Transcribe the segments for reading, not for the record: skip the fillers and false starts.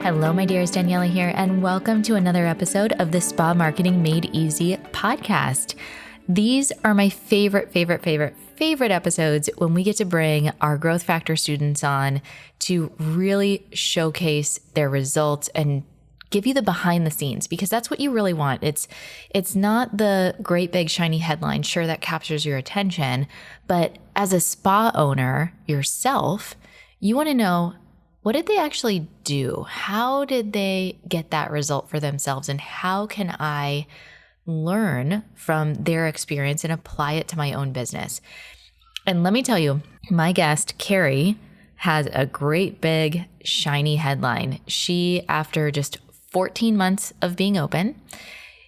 Hello, my dearest. Daniela here, and welcome to another episode of the Spa Marketing Made Easy podcast. These are my favorite episodes when we get to bring our Growth Factor students on to really showcase their results and give you the behind the scenes, because that's what you really want. It's not the great big shiny headline, sure, that captures your attention, but as a spa owner yourself, you want to know, what did they actually do? How did they get that result for themselves? And how can I learn from their experience and apply it to my own business? And let me tell you, my guest, Kerri, has a great big shiny headline. She, after just 14 months of being open,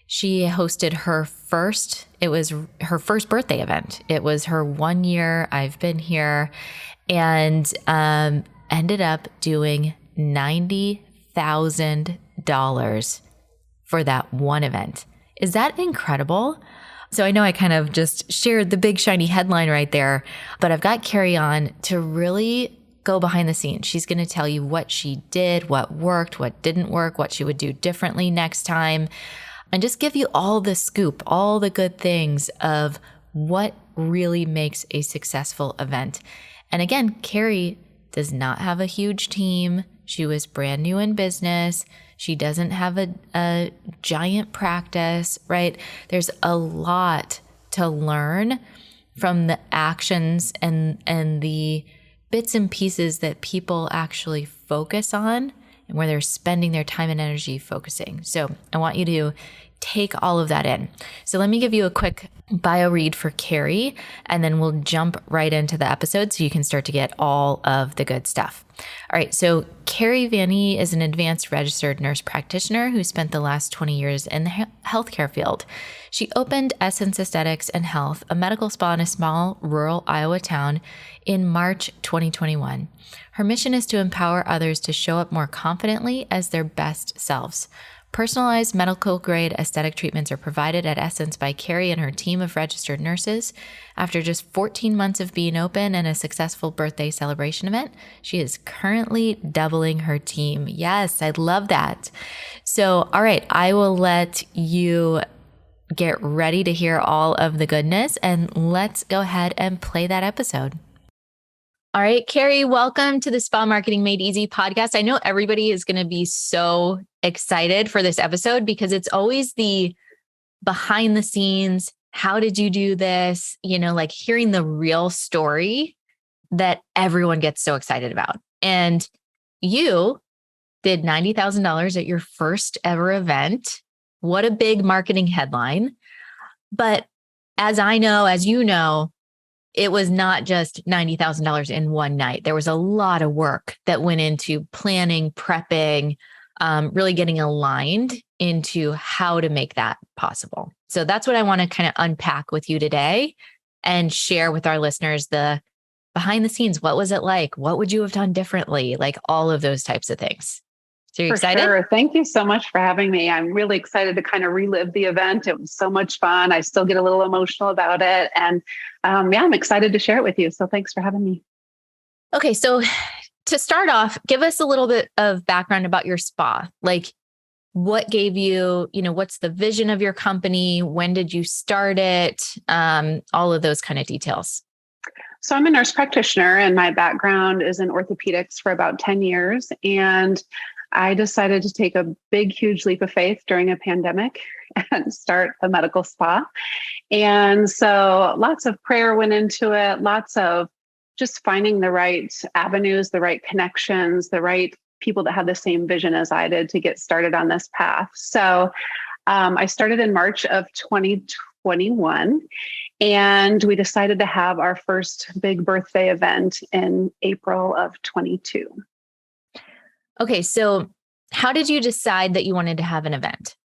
she hosted her first birthday event. It was her 1 year I've been here, and ended up doing $90,000 for that one event. Is that incredible? So I know I kind of just shared the big shiny headline right there, but I've got Kerri on to really go behind the scenes. She's going to tell you what she did, what worked, what didn't work, what she would do differently next time, and just give you all the scoop, all the good things of what really makes a successful event. And again, Kerri does not have a huge team. She was brand new in business. She doesn't have a giant practice, right? There's a lot to learn from the actions and the bits and pieces that people actually focus on and where they're spending their time and energy focusing. So I want you to take all of that in. So let me give you a quick bio read for Kerri, and then we'll jump right into the episode so you can start to get all of the good stuff. All right. So Kerri VanEe is an advanced registered nurse practitioner who spent the last 20 years in the healthcare field. She opened Essence Aesthetics and Health, a medical spa in a small rural Iowa town, in March 2021. Her mission is to empower others to show up more confidently as their best selves. Personalized medical-grade aesthetic treatments are provided at Essence by Kerri and her team of registered nurses. After just 14 months of being open and a successful birthday celebration event, she is currently doubling her team. Yes, I love that. So, all right, I will let you get ready to hear all of the goodness, and let's go ahead and play that episode. All right, Kerri, welcome to the Spa Marketing Made Easy podcast. I know everybody is going to be so excited for this episode because it's always the behind the scenes. How did you do this? Like hearing the real story that everyone gets so excited about. And you did $90,000 at your first ever event. What a big marketing headline. But as you know, it was not just $90,000 in one night. There was a lot of work that went into planning, prepping, really getting aligned into how to make that possible. So that's what I want to kind of unpack with you today and share with our listeners the behind the scenes. What was it like? What would you have done differently? Like all of those types of things. So you're excited? Sure. Thank you so much for having me. I'm really excited to kind of relive the event. It was so much fun. I still get a little emotional about it. And I'm excited to share it with you. So thanks for having me. Okay. So to start off, give us a little bit of background about your spa. Like what gave you, what's the vision of your company? When did you start it? All of those kind of details. So I'm a nurse practitioner and my background is in orthopedics for about 10 years. And I decided to take a big, huge leap of faith during a pandemic and start a medical spa. And so lots of prayer went into it, lots of just finding the right avenues, the right connections, the right people that had the same vision as I did to get started on this path. So I started in March of 2021, and we decided to have our first big birthday event in April of 22. Okay, so how did you decide that you wanted to have an event?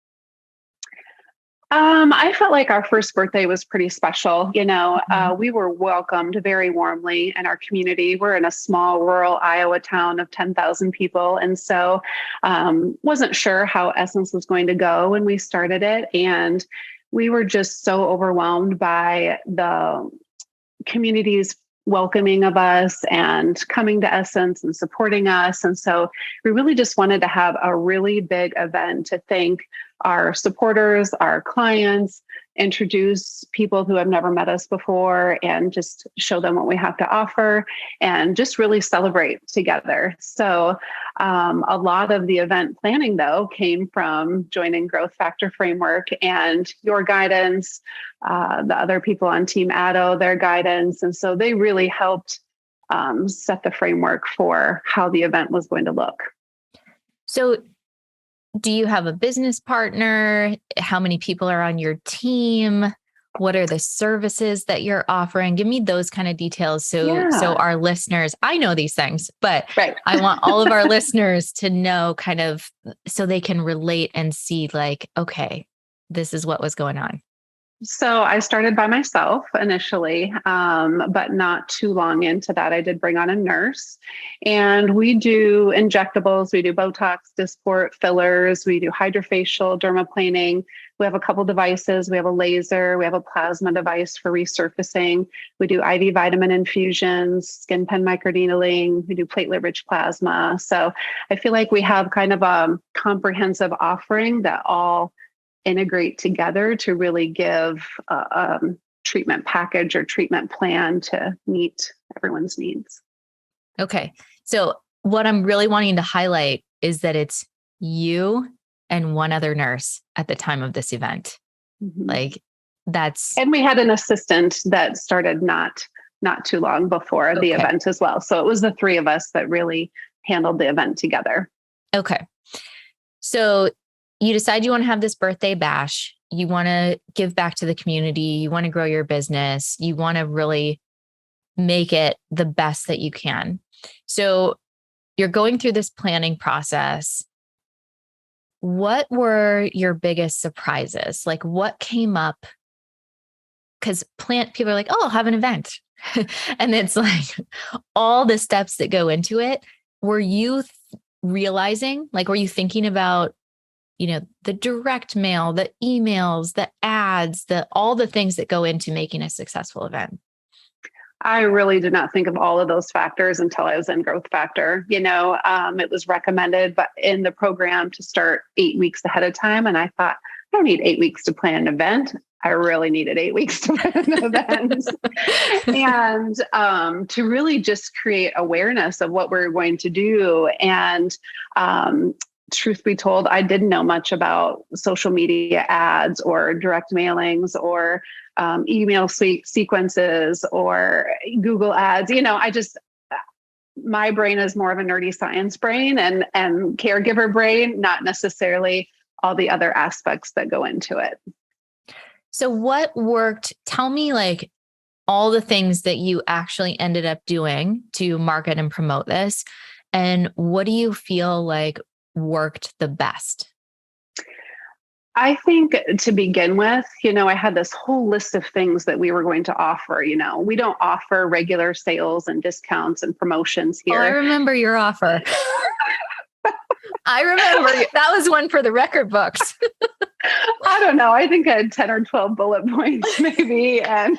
I felt like our first birthday was pretty special. We were welcomed very warmly in our community. We're in a small rural Iowa town of 10,000 people. And so wasn't sure how Essence was going to go when we started it. And we were just so overwhelmed by the community's welcoming of us and coming to Essence and supporting us. And so we really just wanted to have a really big event to thank our supporters, our clients, introduce people who have never met us before, and just show them what we have to offer and just really celebrate together. So a lot of the event planning, though, came from joining Growth Factor Framework and your guidance, the other people on Team Addo, their guidance. And so they really helped set the framework for how the event was going to look. So do you have a business partner? How many people are on your team? What are the services that you're offering? Give me those kind of details. So our listeners, I know these things, but right. I want all of our listeners to know kind of so they can relate and see like, okay, this is what was going on. So I started by myself initially, but not too long into that, I did bring on a nurse, and we do injectables. We do Botox, Dysport, fillers. We do hydrofacial, dermaplaning. We have a couple devices. We have a laser. We have a plasma device for resurfacing. We do IV vitamin infusions, skin pen microneedling. We do platelet-rich plasma. So I feel like we have kind of a comprehensive offering that all integrate together to really give a treatment package or treatment plan to meet everyone's needs. Okay. So what I'm really wanting to highlight is that it's you and one other nurse at the time of this event. Mm-hmm. Like that's... And we had an assistant that started not too long before the event as well. So it was the three of us that really handled the event together. Okay. So you decide you want to have this birthday bash. You want to give back to the community. You want to grow your business. You want to really make it the best that you can. So you're going through this planning process. What were your biggest surprises? Like what came up? Because people are like, oh, I'll have an event. And it's like all the steps that go into it. Were you realizing, like, were you thinking about, the direct mail, the emails, the ads, all the things that go into making a successful event? I really did not think of all of those factors until I was in Growth Factor. It was recommended, but in the program to start 8 weeks ahead of time. And I thought, I don't need 8 weeks to plan an event. I really needed 8 weeks to plan an event. And to really just create awareness of what we're going to do. And truth be told, I didn't know much about social media ads or direct mailings or email sequences or Google ads. My brain is more of a nerdy science brain and caregiver brain, not necessarily all the other aspects that go into it. So what worked? Tell me like all the things that you actually ended up doing to market and promote this. And what do you feel like worked the best? I think to begin with, I had this whole list of things that we were going to offer. We don't offer regular sales and discounts and promotions here. Oh, I remember your offer. I remember that was one for the record books. I don't know. I think I had 10 or 12 bullet points maybe. And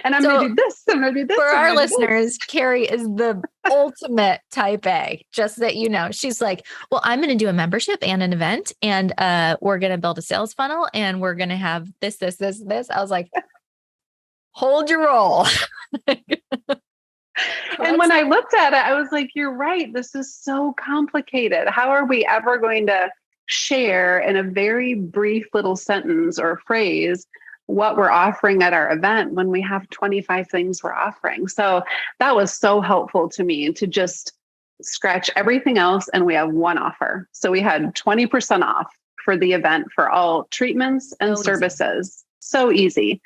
I'm going to do this. I'm going to do this. For our listeners, Kerri is the ultimate type A, just that you know. She's like, well, I'm going to do a membership and an event, and we're going to build a sales funnel, and we're going to have this. I was like, hold your roll. And when I looked at it, I was like, you're right. This is so complicated. How are we ever going to share in a very brief little sentence or phrase what we're offering at our event when we have 25 things we're offering? So that was so helpful to me to just scratch everything else. And we have one offer. So we had 20% off for the event for all treatments and services. So easy.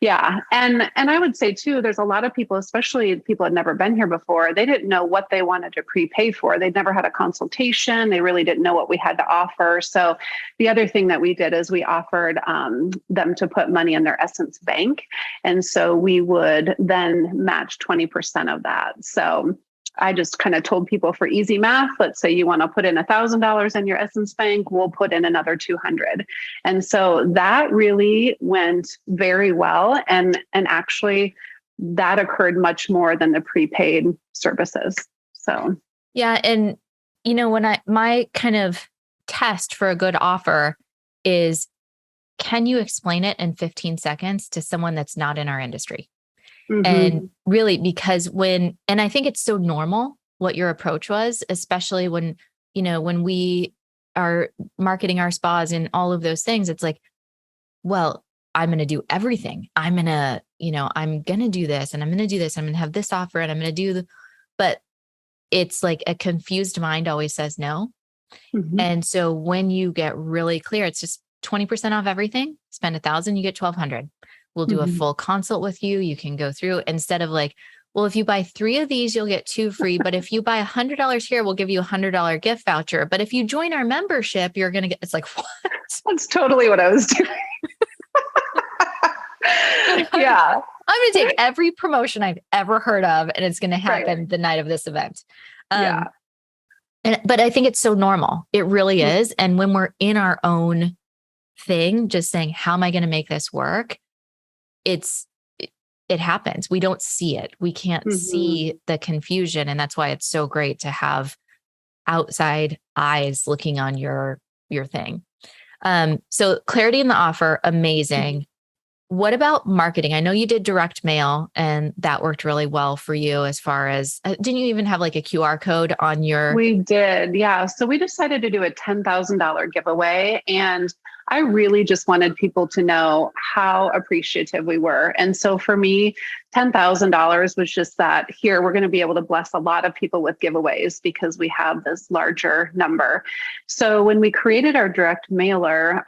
Yeah. And I would say too, there's a lot of people, especially people had never been here before. They didn't know what they wanted to prepay for. They'd never had a consultation. They really didn't know what we had to offer. So the other thing that we did is we offered them to put money in their Essence bank. And so we would then match 20% of that. So I just kind of told people for easy math, let's say you want to put in $1,000 in your Essence bank, we'll put in another 200. And so that really went very well. And actually that occurred much more than the prepaid services. So, yeah. And, my kind of test for a good offer is, can you explain it in 15 seconds to someone that's not in our industry? And really, because and I think it's so normal what your approach was, especially when we are marketing our spas and all of those things, it's like, well, I'm going to do everything. I'm going to do this and I'm going to do this. I'm going to have this offer and I'm going to but it's like a confused mind always says no. And so when you get really clear, it's just 20% off everything, spend $1,000, you get 1,200. We'll do a full consult with you. You can go through instead of like, well, if you buy 3 of these, you'll get 2 free. But if you buy $100 here, we'll give you $100 gift voucher. But if you join our membership, you're going to get, it's like, what? That's totally what I was doing. Yeah. I'm going to take every promotion I've ever heard of, and it's going to happen the night of this event. But I think it's so normal. It really is. And when we're in our own thing, just saying, how am I going to make this work? It happens. We don't see it. We can't see the confusion. And that's why it's so great to have outside eyes looking on your thing. So clarity in the offer, amazing. What about marketing? I know you did direct mail and that worked really well for you as far as, didn't you even have like a QR code on your? We did. Yeah. So we decided to do a $10,000 giveaway, and I really just wanted people to know how appreciative we were. And so for me, $10,000 was just that here, we're going to be able to bless a lot of people with giveaways because we have this larger number. So when we created our direct mailer,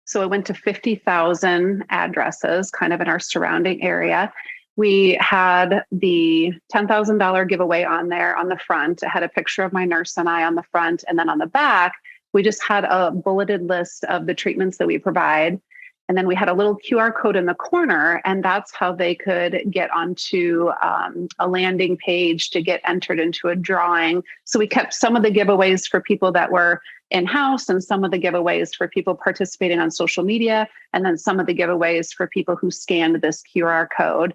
so it went to 50,000 addresses kind of in our surrounding area. We had the $10,000 giveaway on there on the front. It had a picture of my nurse and I on the front. And then on the back, we just had a bulleted list of the treatments that we provide. And then we had a little QR code in the corner, and that's how they could get onto a landing page to get entered into a drawing. So we kept some of the giveaways for people that were in-house and some of the giveaways for people participating on social media, and then some of the giveaways for people who scanned this QR code,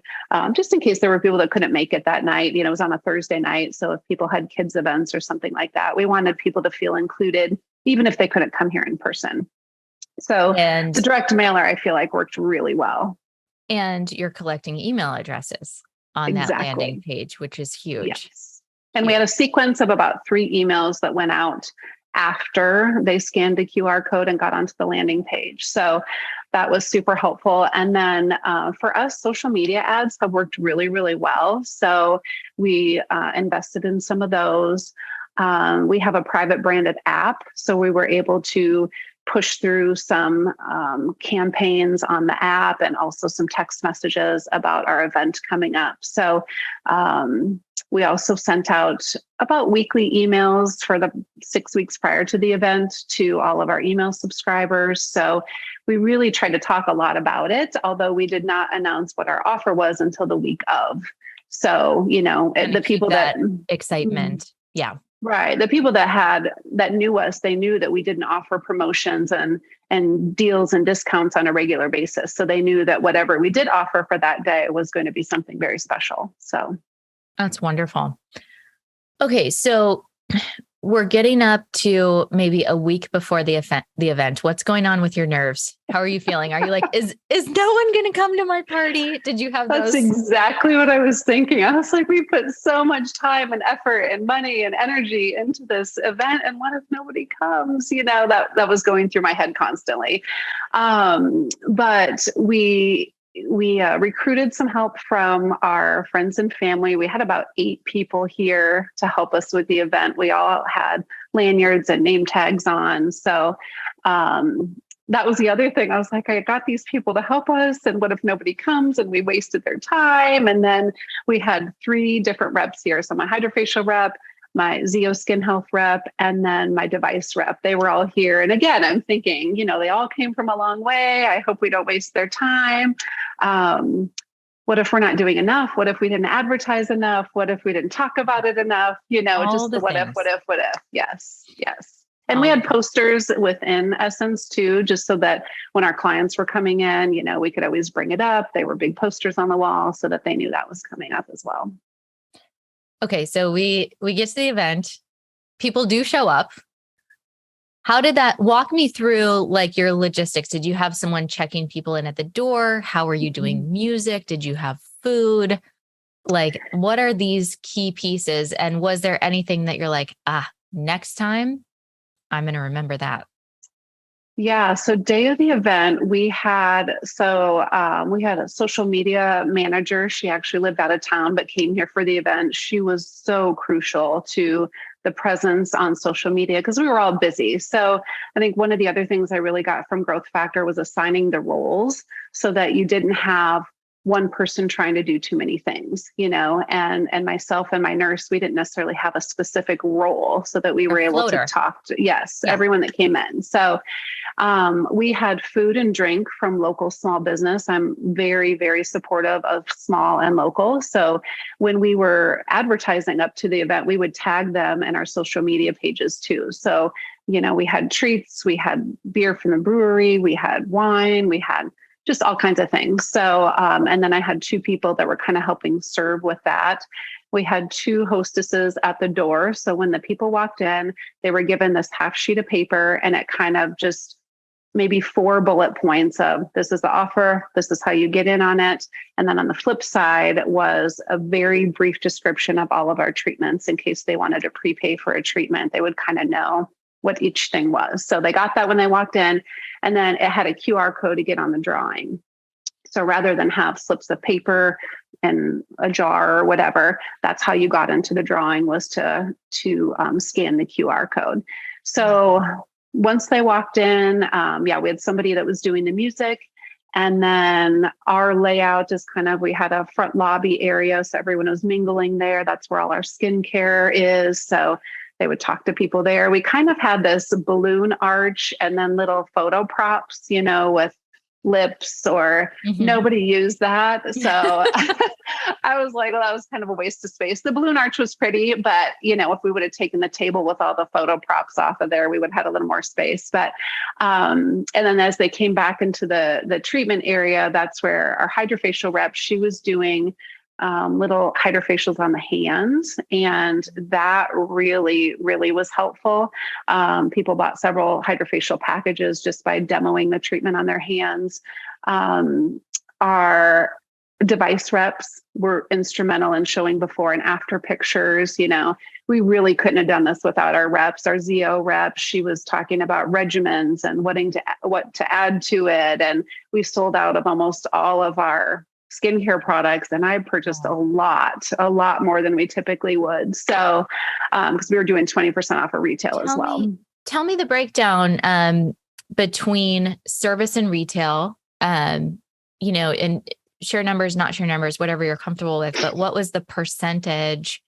just in case there were people that couldn't make it that night. It was on a Thursday night. So if people had kids events or something like that, we wanted people to feel included, even if they couldn't come here in person. So the direct mailer, I feel like, worked really well. And you're collecting email addresses on that landing page, which is huge. Yes. And we had a sequence of about 3 emails that went out after they scanned the QR code and got onto the landing page. So that was super helpful. And then for us, social media ads have worked really, really well. So we invested in some of those. We have a private branded app. So we were able to push through some campaigns on the app and also some text messages about our event coming up. So we also sent out about weekly emails for the 6 weeks prior to the event to all of our email subscribers. So we really tried to talk a lot about it, although we did not announce what our offer was until the week of. So, the people that excitement. Yeah. Right. The people that knew us, they knew that we didn't offer promotions and deals and discounts on a regular basis. So they knew that whatever we did offer for that day was going to be something very special. So that's wonderful. Okay. So we're getting up to maybe a week before the event. What's going on with your nerves? How are you feeling? Are you like, is no one going to come to my party? Did you have those? That's exactly what I was thinking. I was like, we put so much time and effort and money and energy into this event. And what if nobody comes? That was going through my head constantly. But we recruited some help from our friends and family. We had about 8 people here to help us with the event. We all had lanyards and name tags on. So that was the other thing. I was like, I got these people to help us. And what if nobody comes and we wasted their time? And then we had 3 different reps here. So my hydrofacial rep, my Zeo Skin Health rep, and then my device rep. They were all here. And again, I'm thinking, they all came from a long way. I hope we don't waste their time. What if we're not doing enough? What if we didn't advertise enough? What if we didn't talk about it enough? Just the what if. Yes. And we had posters within Essence too, just so that when our clients were coming in, we could always bring it up. They were big posters on the wall so that they knew that was coming up as well. Okay. So we get to the event. People do show up. How did that walk me through like your logistics? Did you have someone checking people in at the door? How were you doing music? Did you have food? Like, what are these key pieces? And was there anything that you're like, next time I'm going to remember that? Yeah. So day of the event, we had a social media manager. She actually lived out of town, but came here for the event. She was so crucial to the presence on social media because we were all busy. So I think one of the other things I really got from Growth Factor was assigning the roles so that you didn't have one person trying to do too many things, and myself and my nurse, we didn't necessarily have a specific role so that we were able to talk to, everyone that came in. So we had food and drink from local small business. I'm very, very supportive of small and local. So when we were advertising up to the event, we would tag them in our social media pages too. So, we had treats, we had beer from the brewery, we had wine, we had just all kinds of things. So, and then I had two people that were kind of helping serve with that. We had two hostesses at the door. So when the people walked in, they were given this half sheet of paper and it kind of just maybe 4 bullet points of this is the offer, this is how you get in on it. And then on the flip side was a very brief description of all of our treatments in case they wanted to prepay for a treatment. They would kind of know what each thing was. So they got that when they walked in, and then it had a QR code to get on the drawing. So rather than have slips of paper in a jar or whatever, that's how you got into the drawing, was to scan the QR code. So once they walked in, we had somebody that was doing the music. And then our layout is we had a front lobby area. So everyone was mingling there. That's where all our skincare is. So they would talk to people there. We kind of had this balloon arch and then little photo props, with lips or nobody used that. So I was like, well, that was kind of a waste of space. The balloon arch was pretty, but if we would have taken the table with all the photo props off of there, we would have had a little more space. But, and then as they came back into the treatment area, that's where our hydrofacial rep, she was doing little hydrofacials on the hands. And that really, really was helpful. People bought several hydrofacial packages just by demoing the treatment on their hands. Our device reps were instrumental in showing before and after pictures. We really couldn't have done this without our reps. Our ZO rep, she was talking about regimens and what to add to it. And we sold out of almost all of our skincare products, and I purchased a lot more than we typically would. So, because we were doing 20% off of retail as well. Tell me the breakdown between service and retail, and share numbers, not share numbers, whatever you're comfortable with. But what was the percentage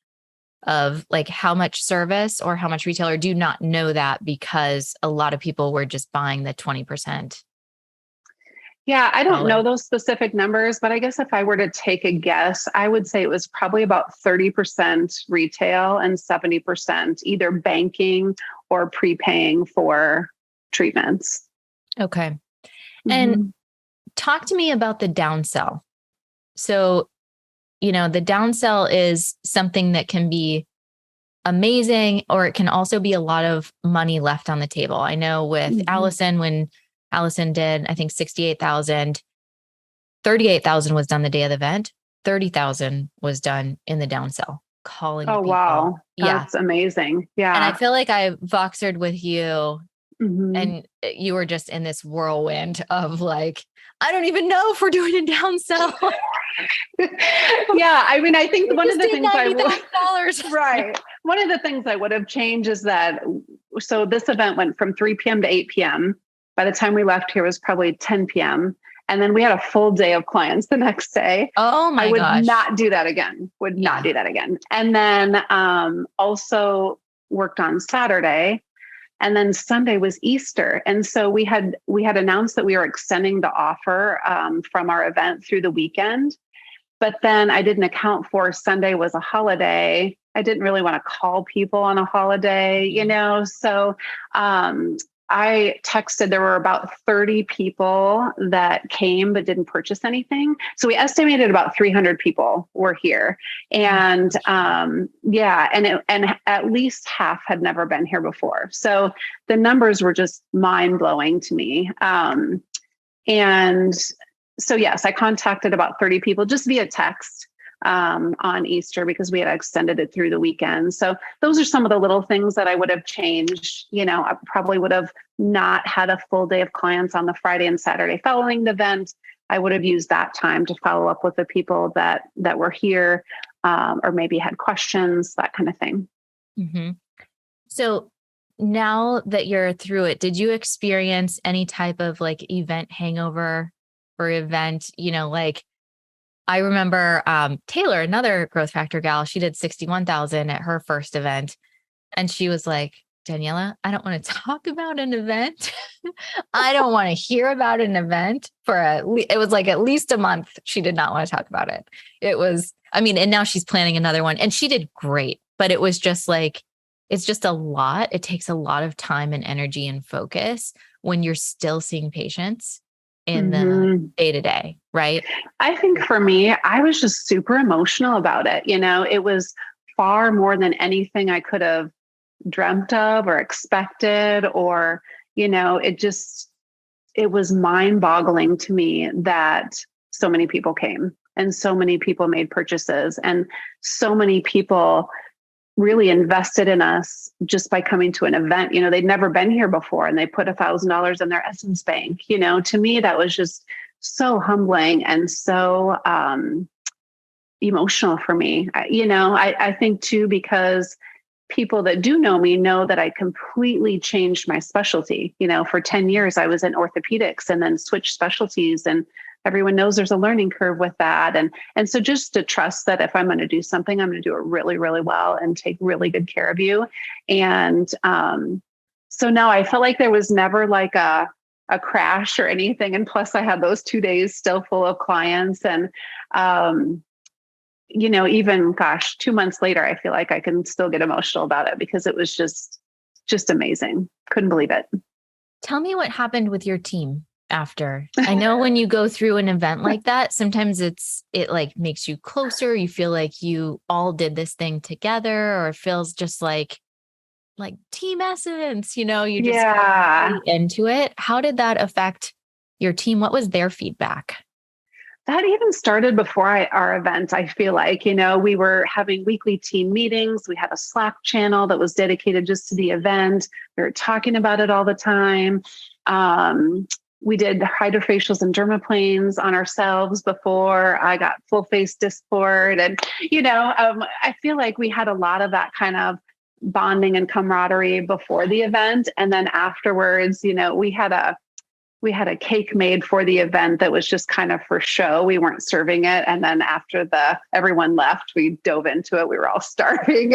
of like how much service or how much retail? Or do you not know that because a lot of people were just buying the 20%? Yeah, I don't know those specific numbers, but I guess if I were to take a guess, I would say it was probably about 30% retail and 70% either banking or prepaying for treatments. Okay. And talk to me about the downsell. So, the downsell is something that can be amazing, or it can also be a lot of money left on the table. I know with Allison, when Allison did, I think 68,000, 38,000 was done the day of the event. 30,000 was done in the downsell, calling. Oh, people. Wow. That's amazing. Yeah. And I feel like I Voxered with you and you were just in this whirlwind of like, I don't even know if we're doing a downsell. Yeah. I mean, I think one of the things $90,000. Right. One of the things I would have changed is that, so this event went from 3 p.m. to 8 p.m. By the time we left here, it was probably 10 p.m. And then we had a full day of clients the next day. Oh my gosh. I would not do that again. Not do that again. And then also worked on Saturday. And then Sunday was Easter. And so we had announced that we were extending the offer from our event through the weekend. But then I didn't account for Sunday was a holiday. I didn't really want to call people on a holiday, So I texted, there were about 30 people that came but didn't purchase anything. So we estimated about 300 people were here. And yeah, and at least half had never been here before. So the numbers were just mind blowing to me. And so, yes, I contacted about 30 people just via text on Easter because we had extended it through the weekend. So those are some of the little things that I would have changed. I probably would have not had a full day of clients on the Friday and Saturday following the event. I would have used that time to follow up with the people that were here or maybe had questions, that kind of thing. Mm-hmm. So now that you're through it, did you experience any type of like event hangover or event, like I remember Taylor, another growth factor gal, she did 61,000 at her first event. And she was like, Daniela, I don't want to talk about an event. I don't want to hear about an event it was like at least a month. She did not want to talk about it. It was, and now she's planning another one and she did great, but it was just like, it's just a lot. It takes a lot of time and energy and focus when you're still seeing patients in the day to day, right? I think for me, I was just super emotional about it. It was far more than anything I could have dreamt of or expected, or, it was mind boggling to me that so many people came and so many people made purchases and so many people really invested in us just by coming to an event. They'd never been here before and they put $1,000 in their Essence bank. To me, that was just so humbling and so emotional for me. I think too, because people that do know me know that I completely changed my specialty. For 10 years, I was in orthopedics and then switched specialties, and everyone knows there's a learning curve with that. And so just to trust that if I'm going to do something, I'm going to do it really, really well and take really good care of you. And so now I felt like there was never like a crash or anything. And plus I had those 2 days still full of clients. And, even 2 months later, I feel like I can still get emotional about it because it was just amazing. Couldn't believe it. Tell me what happened with your team after. I know when you go through an event like that, sometimes it like makes you closer. You feel like you all did this thing together, or it feels just like team essence, you just get into it. How did that affect your team? What was their feedback? That even started before our event. I feel like, we were having weekly team meetings. We had a Slack channel that was dedicated just to the event. We were talking about it all the time. We did hydrofacials and dermaplanes on ourselves before I got full face Dysport. And, I feel like we had a lot of that kind of bonding and camaraderie before the event. And then afterwards, we had a cake made for the event that was just kind of for show. We weren't serving it. And then after everyone left, we dove into it. We were all starving.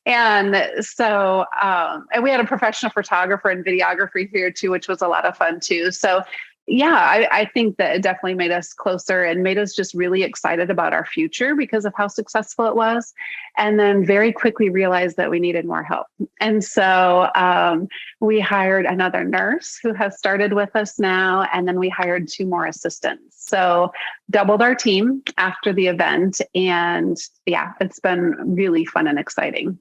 And so, and we had a professional photographer and videographer here too, which was a lot of fun too. So yeah, I think that it definitely made us closer and made us just really excited about our future because of how successful it was. And then very quickly realized that we needed more help. And so we hired another nurse who has started with us now. And then we hired 2 more assistants. So doubled our team after the event. And yeah, it's been really fun and exciting.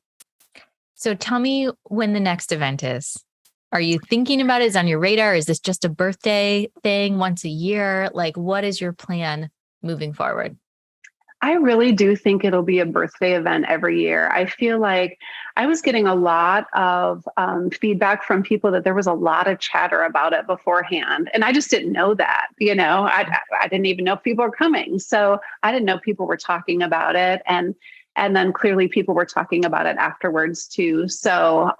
So tell me when the next event is. Are you thinking about it? Is it on your radar? Is this just a birthday thing once a year? Like, what is your plan moving forward? I really do think it'll be a birthday event every year. I feel like I was getting a lot of feedback from people that there was a lot of chatter about it beforehand. And I just didn't know that, I didn't even know if people were coming. So I didn't know people were talking about it. And then clearly people were talking about it afterwards too. So,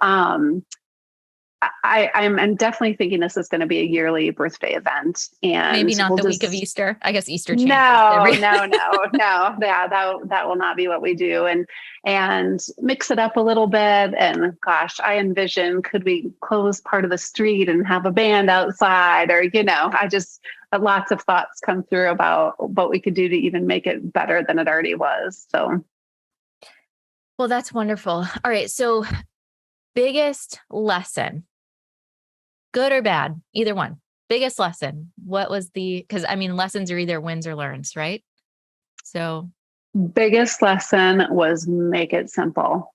I'm definitely thinking this is going to be a yearly birthday event, and Maybe not we'll the week just of Easter. I guess Easter changes. no. Yeah, that will not be what we do, and mix it up a little bit. And gosh, I envision, could we close part of the street and have a band outside, or I just lots of thoughts come through about what we could do to even make it better than it already was. So, well, that's wonderful. All right, so biggest lesson, good or bad, either one. Biggest lesson. What was because lessons are either wins or learns, right? So biggest lesson was make it simple.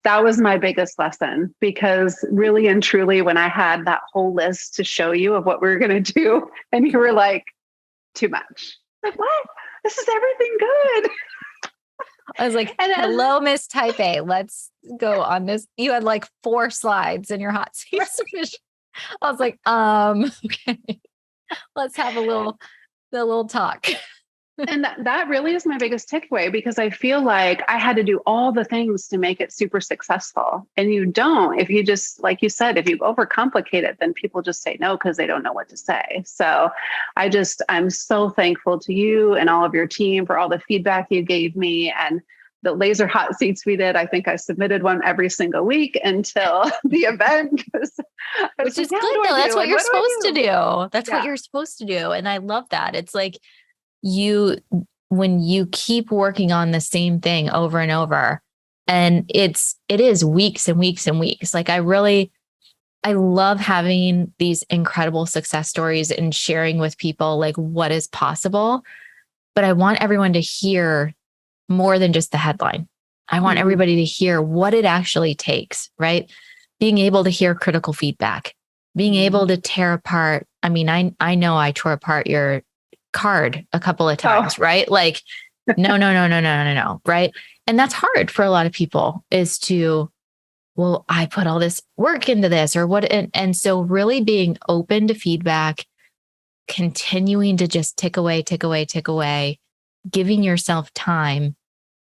That was my biggest lesson, because really and truly, when I had that whole list to show you of what we were going to do, and you were like, too much. Like, what? This is everything good. I was like, hello, Miss Type A. Let's go on this. You had like 4 slides in your hot seat submission. I was like, okay, let's have a little talk. And that really is my biggest takeaway, because I feel like I had to do all the things to make it super successful. And you don't, if you just, like you said, if you overcomplicate it, then people just say no because they don't know what to say. So I'm so thankful to you and all of your team for all the feedback you gave me, and the laser hot seats we did. I think I submitted one every single week until the event. Which is good though. That's what you're supposed to do. That's what you're supposed to do. And I love that. It's like, when you keep working on the same thing over and over, and it is weeks and weeks and weeks. Like I love having these incredible success stories and sharing with people like what is possible, but I want everyone to hear more than just the headline. I want everybody to hear what it actually takes, right? Being able to hear critical feedback, being able to tear apart. I know I tore apart your card a couple of times, right? Like, no, right? And that's hard for a lot of people, is to, well, I put all this work into this or what. And so really being open to feedback, continuing to just tick away, giving yourself time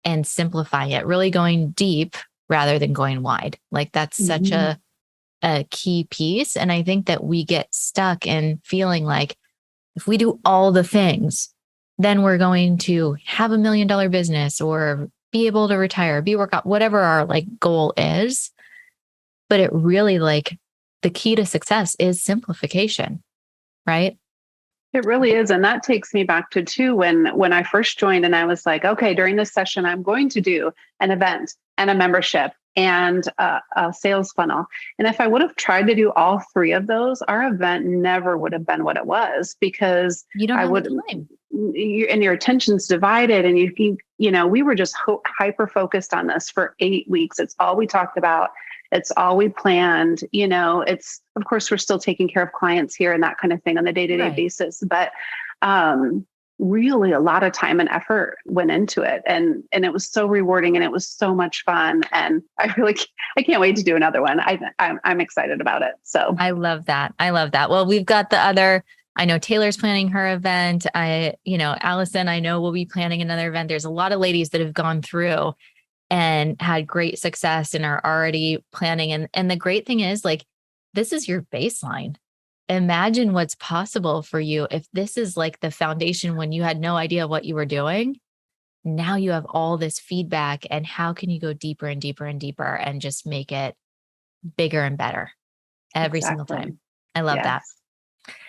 and simplifying it, really going deep rather than going wide. Like that's such a key piece. And I think that we get stuck in feeling like, if we do all the things, then we're going to have $1 million business or be able to retire, work out, whatever our like goal is. But it really, like, the key to success is simplification, right? It really is. And that takes me back to too, when I first joined and I was like, okay, during this session, I'm going to do an event and a membership and a sales funnel. And if I would have tried to do all 3 of those, our event never would have been what it was, because you don't have the time. And your attention's divided, and we were just hyper focused on this for 8 weeks. It's all we talked about. It's all we planned. It's, of course, we're still taking care of clients here and that kind of thing on the day-to-day basis, but really a lot of time and effort went into it. And it was so rewarding, and it was so much fun. And I can't wait to do another one. I'm excited about it. So I love that. Well, we've got the other, I know Taylor's planning her event. Allison, I know will be planning another event. There's a lot of ladies that have gone through and had great success and are already planning. And the great thing is, like, this is your baseline. Imagine what's possible for you if this is like the foundation when you had no idea what you were doing. Now you have all this feedback, and how can you go deeper and deeper and deeper and just make it bigger and better every single time. I love that.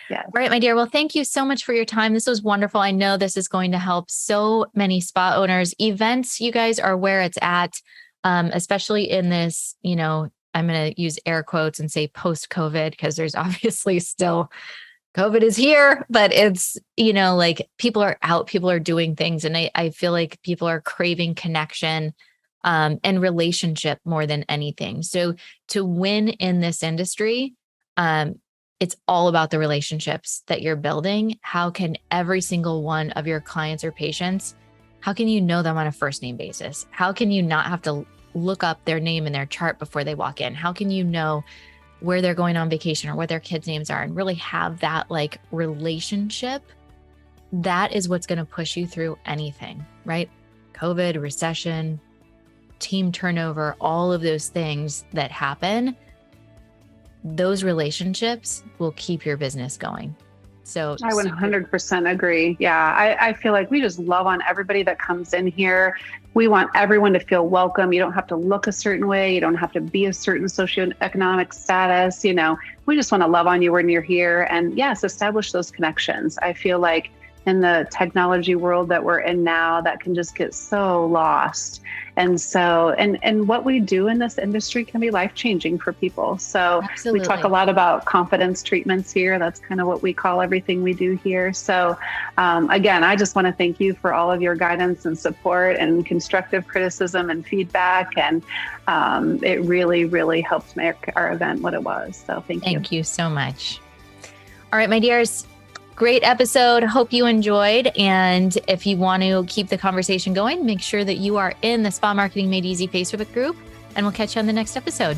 Yes. All right, my dear. Well, thank you so much for your time. This was wonderful. I know this is going to help so many spa owners. Events, you guys, are where it's at, especially in this, I'm going to use air quotes and say post-COVID, because there's obviously still COVID is here, but it's, like, people are out, people are doing things. And I feel like people are craving connection and relationship more than anything. So to win in this industry, it's all about the relationships that you're building. How can every single one of your clients or patients, how can you know them on a first name basis? How can you not have to look up their name in their chart before they walk in? How can you know where they're going on vacation or what their kids' names are, and really have that like relationship? That is what's going to push you through anything, right? COVID, recession, team turnover, all of those things that happen. those relationships will keep your business going. So I 100% agree. Yeah. I feel like we just love on everybody that comes in here. We want everyone to feel welcome. You don't have to look a certain way. You don't have to be a certain socioeconomic status. We just want to love on you when you're here. And yes, establish those connections. I feel like in the technology world that we're in now, that can just get so lost. And so, and what we do in this industry can be life-changing for people. So Absolutely. We talk a lot about confidence treatments here. That's kind of what we call everything we do here. So again, I just want to thank you for all of your guidance and support and constructive criticism and feedback. And it really, really helped make our event what it was. So thank you. Thank you so much. All right, my dears. Great episode. Hope you enjoyed. And if you want to keep the conversation going, make sure that you are in the Spa Marketing Made Easy Facebook group, and we'll catch you on the next episode.